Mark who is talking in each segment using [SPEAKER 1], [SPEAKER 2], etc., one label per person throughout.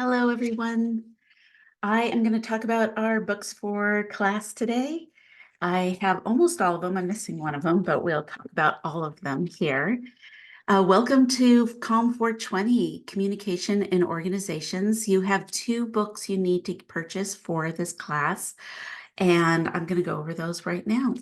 [SPEAKER 1] Hello, everyone. I am going to talk about our books for class today. I have almost all of them. I'm missing one of them, but we'll talk about all of them here. Welcome to COM 420, Communication in Organizations. You have two books you need to purchase for this class, and I'm going to go over those right now.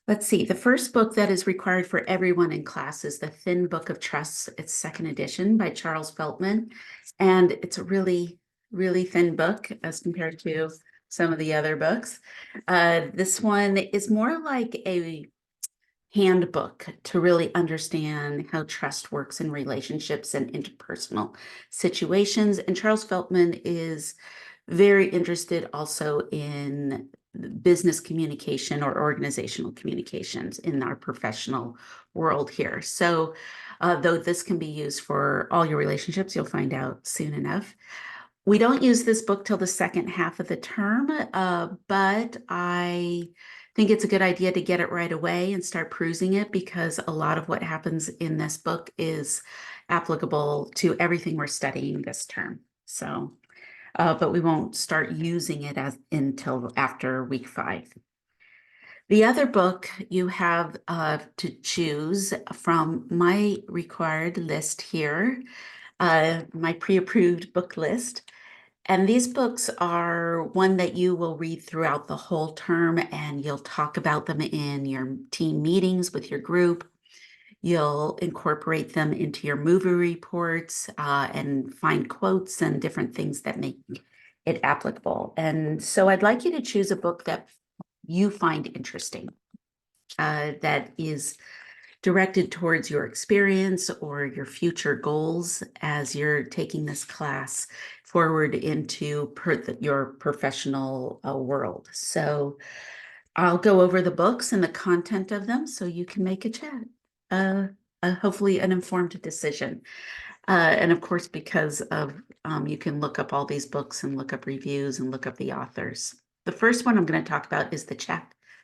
[SPEAKER 1] Let's see. The first book that is required for everyone in class is The Thin Book of Trust. It's second edition by Charles Feltman. And it's a really, really thin book as compared to some of the other books. This one is more like a handbook to really understand how trust works in relationships and interpersonal situations. And Charles Feltman is very interested also in business communication or organizational communications in our professional world here. So though this can be used for all your relationships, you'll find out soon enough. We don't use this book till the second half of the term, but I think it's a good idea to get it right away and start perusing it because a lot of what happens in this book is applicable to everything we're studying this term. So, but we won't start using it until after week 5. The other book you have to choose from my required list here, my pre-approved book list. And these books are one that you will read throughout the whole term, and you'll talk about them in your team meetings with your group. You'll incorporate them into your movie reports and find quotes and different things that make it applicable. And so I'd like you to choose a book that you find interesting, that is directed towards your experience or your future goals as you're taking this class forward into your professional world. So I'll go over the books and the content of them so you can make hopefully an informed decision. And of course, because of you can look up all these books and look up reviews and look up the authors. The first one I'm going to talk about is the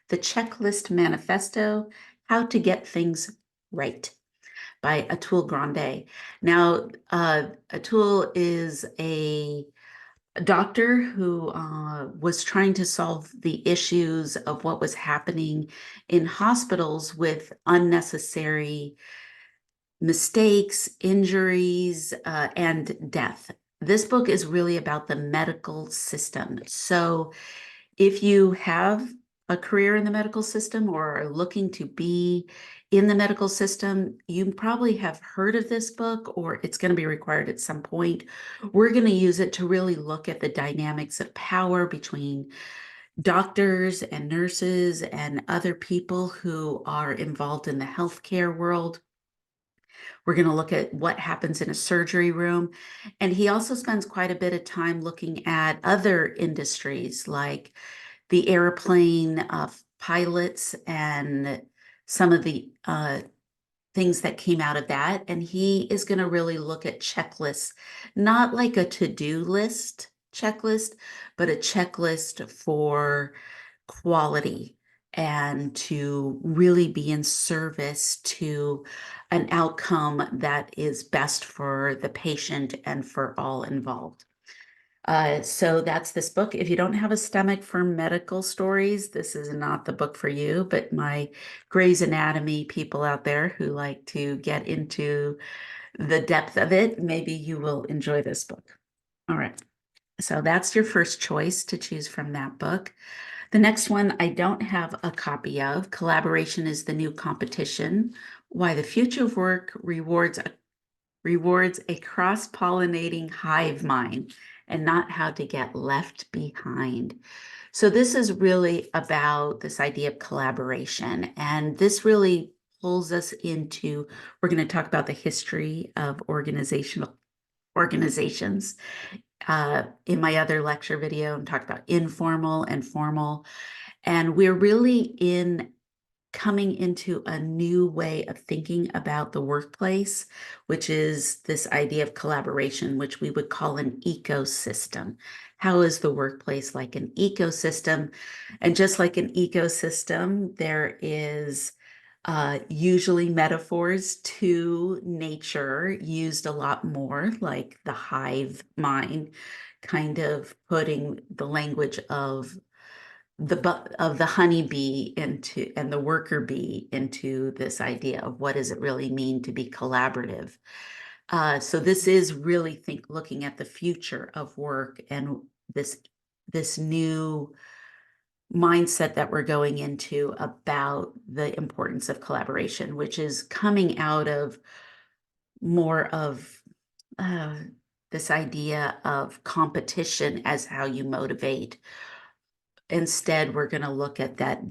[SPEAKER 1] Checklist Manifesto, How to Get Things Right by Atul Gawande. Now, Atul is a doctor who was trying to solve the issues of what was happening in hospitals with unnecessary mistakes, injuries, and death. This book is really about the medical system. So if you have a career in the medical system or are looking to be in the medical system, you probably have heard of this book or it's going to be required at some point. We're going to use it to really look at the dynamics of power between doctors and nurses and other people who are involved in the healthcare world. We're going to look at what happens in a surgery room. And he also spends quite a bit of time looking at other industries like the airplane pilots and some of the things that came out of that. And he is going to really look at checklists, not like a to-do list checklist, but a checklist for quality and to really be in service to an outcome that is best for the patient and for all involved. So that's this book. If you don't have a stomach for medical stories, this is not the book for you, but my Grey's Anatomy people out there who like to get into the depth of it, maybe you will enjoy this book. All right. So that's your first choice to choose from that book. The next one I don't have a copy of. Collaboration is the New Competition. Why the Future of Work rewards a cross-pollinating hive mind and not how to get left behind. So this is really about this idea of collaboration. And this really pulls us into, we're going to talk about the history of organizations. In my other lecture video, I'm talking about informal and formal. And we're really coming into a new way of thinking about the workplace, which is this idea of collaboration, which we would call an ecosystem. How is the workplace like an ecosystem? And just like an ecosystem, there is Usually metaphors to nature used a lot more, like the hive mind, kind of putting the language of of the honeybee into and the worker bee into this idea of what does it really mean to be collaborative. So this is really looking at the future of work and this new mindset that we're going into about the importance of collaboration, which is coming out of more of uh, this idea of competition as how you motivate. Instead, we're going to look at that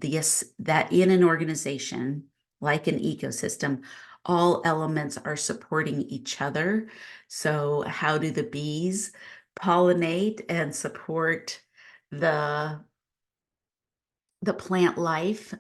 [SPEAKER 1] in an organization, like an ecosystem, all elements are supporting each other. So how do the bees pollinate and support the plant life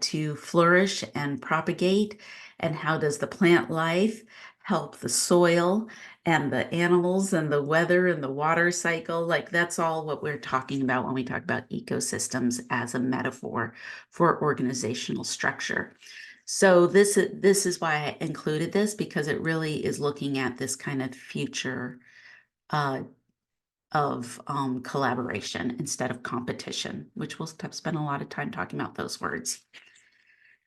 [SPEAKER 1] to flourish and propagate? And how does the plant life help the soil and the animals and the weather and the water cycle? Like that's all what we're talking about when we talk about ecosystems as a metaphor for organizational structure. So this is why I included this, because it really is looking at this kind of future uh, of collaboration instead of competition, which we'll spend a lot of time talking about those words.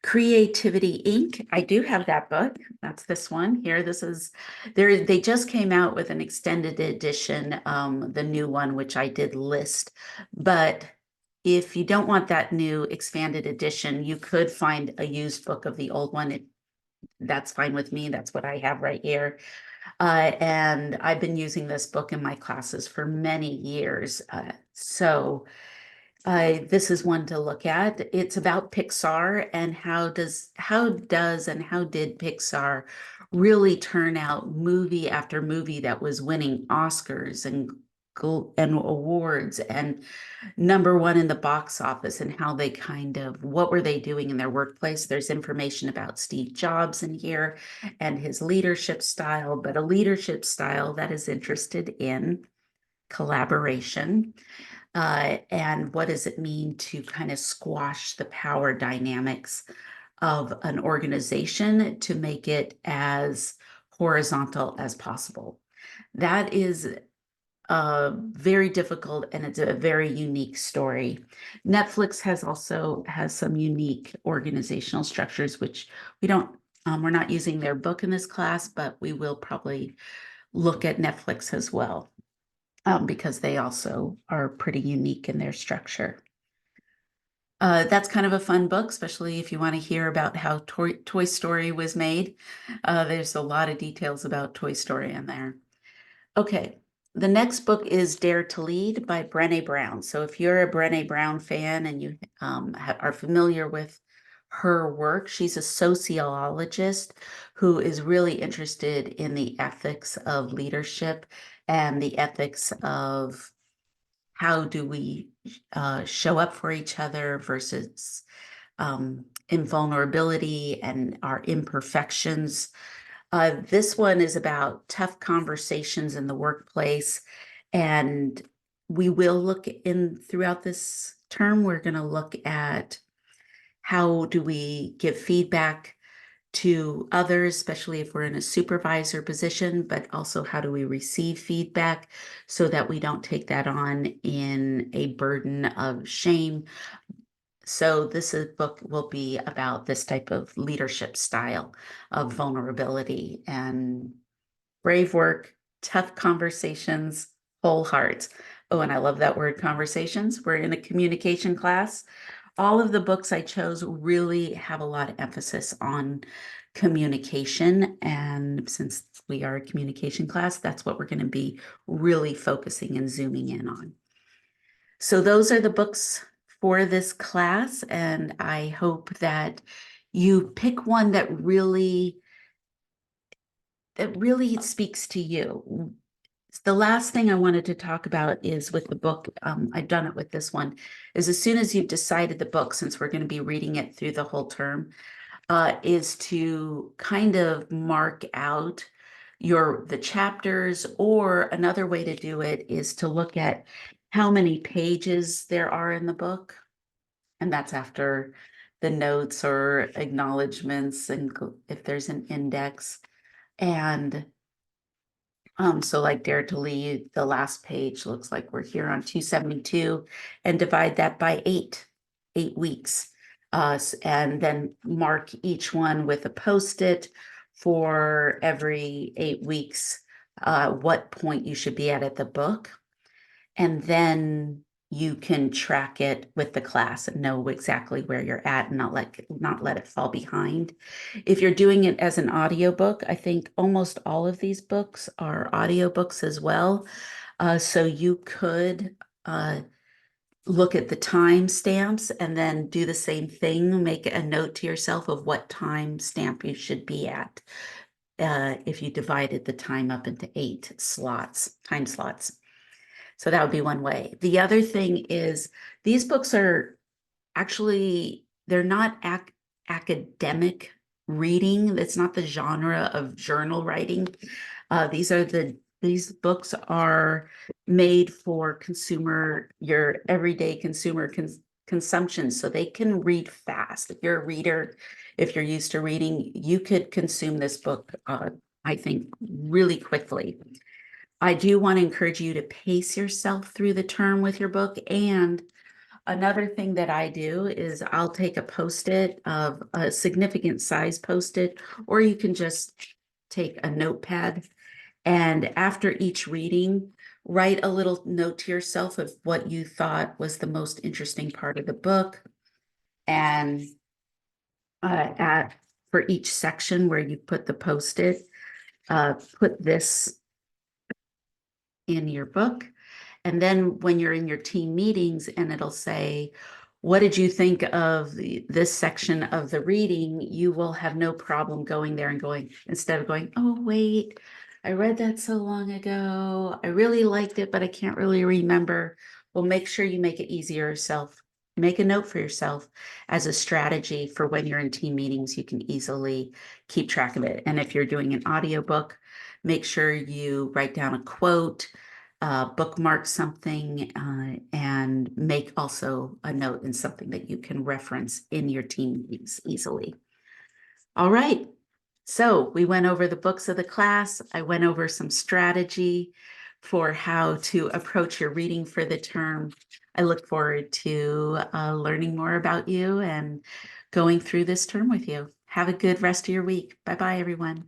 [SPEAKER 1] Creativity Inc. I do have that book. That's this one here. This is there. They just came out with an extended edition, the new one, which I did list. But if you don't want that new expanded edition, you could find a used book of the old one. That's fine with me. That's what I have right here. And I've been using this book in my classes for many years. So this is one to look at. It's about Pixar and how did Pixar really turn out movie after movie that was winning Oscars and awards and #1 in the box office, and how they what were they doing in their workplace. There's information about Steve Jobs in here and his leadership style, but a leadership style that is interested in collaboration. And what does it mean to kind of squash the power dynamics of an organization to make it as horizontal as possible? That is very difficult, and it's a very unique story. Netflix has some unique organizational structures, which we're not using their book in this class, but we will probably look at Netflix as well, because they also are pretty unique in their structure. That's kind of a fun book, especially if you want to hear about how Toy Story was made. There's a lot of details about Toy Story in there. Okay, the next book is Dare to Lead by Brené Brown. So if you're a Brené Brown fan and you are familiar with her work, she's a sociologist who is really interested in the ethics of leadership and the ethics of how do we show up for each other versus invulnerability and our imperfections. This one is about tough conversations in the workplace. And we will look throughout this term, we're going to look at how do we give feedback to others, especially if we're in a supervisor position, but also how do we receive feedback so that we don't take that on in a burden of shame. So book will be about this type of leadership style of vulnerability and brave work, tough conversations, whole hearts. Oh, and I love that word, conversations. We're in a communication class. All of the books I chose really have a lot of emphasis on communication. And since we are a communication class, that's what we're going to be really focusing and zooming in on. So those are the books for this class, and I hope that you pick one that really speaks to you. The last thing I wanted to talk about is with the book, I've done it with this one, is as soon as you've decided the book, since we're going to be reading it through the whole term, is to kind of mark out the chapters, or another way to do it is to look at how many pages there are in the book. And that's after the notes or acknowledgements and if there's an index. And so like Dare to Lead, the last page looks like we're here on 272 and divide that by 8 weeks. And then mark each one with a Post-it for every 8 weeks, what point you should be at the book. And then you can track it with the class and know exactly where you're at and not let it fall behind. If you're doing it as an audiobook, I think almost all of these books are audiobooks as well. So you could look at the time stamps and then do the same thing, make a note to yourself of what time stamp you should be at. If you divided the time up into 8 time slots. So that would be one way. The other thing is these books are actually, they're not academic reading. It's not the genre of journal writing. These books are made for your everyday consumer consumption, so they can read fast. If you're a reader, if you're used to reading, you could consume this book, I think, really quickly. I do want to encourage you to pace yourself through the term with your book. And another thing that I do is I'll take a Post-it, of a significant size Post-it, or you can just take a notepad. And after each reading, write a little note to yourself of what you thought was the most interesting part of the book. And for each section where you put the Post-it, put this in your book. And then when you're in your team meetings and it'll say, what did you think of this section of the reading? You will have no problem going there and going, instead of going, oh, wait, I read that so long ago. I really liked it, but I can't really remember. Well, make sure you make it easier yourself. Make a note for yourself as a strategy for when you're in team meetings, you can easily keep track of it. And if you're doing an audiobook, make sure you write down a quote, bookmark something, and make also a note in something that you can reference in your team meetings easily. All right. So we went over the books of the class. I went over some strategy for how to approach your reading for the term. I look forward to learning more about you and going through this term with you. Have a good rest of your week. Bye-bye, everyone.